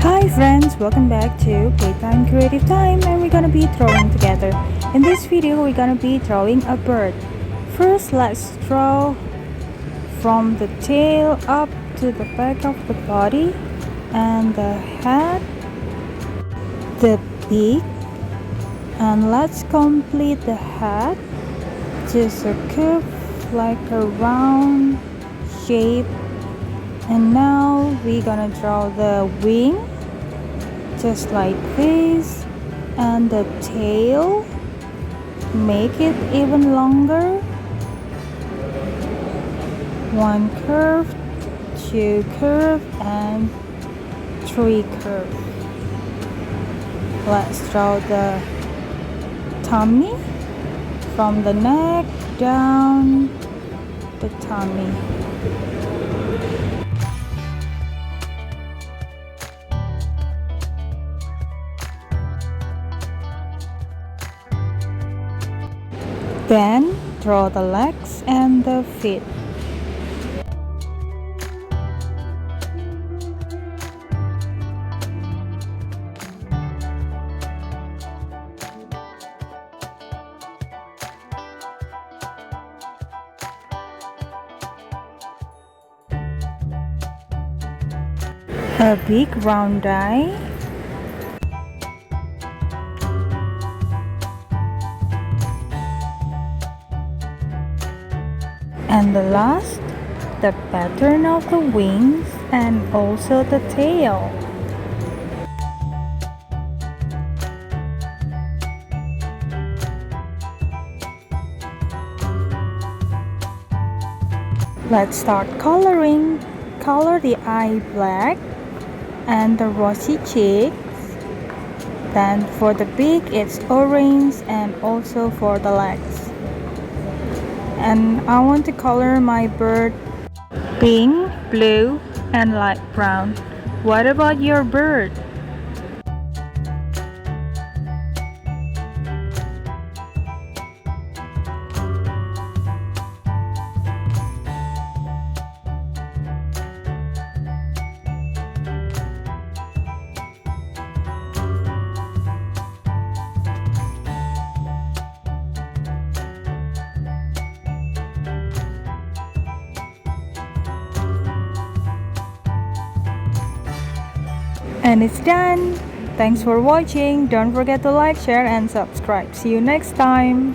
Hi friends, welcome back to Playtime Creative Time, and we're gonna be drawing together. In this video, we're gonna be drawing a bird. First, let's draw from the tail up to the back of the body and the head, the beak, and let's complete the head. Just a curve like a round shape. And now we're gonna draw the wing just like this, and the tail, make it even longer. One curve, two curve, and three curve. Let's draw the tummy from the neck down the tummy. Then draw the legs and the feet. A big round eye. And the last, the pattern of the wings and also the tail. Let's start coloring. Color the eye black and the rosy cheeks. Then for the beak, it's orange, and also for the legs. And I want to color my bird pink, blue, and light brown. What about your bird? And it's done. Thanks for watching. Don't forget to like, share, and subscribe. See you next time.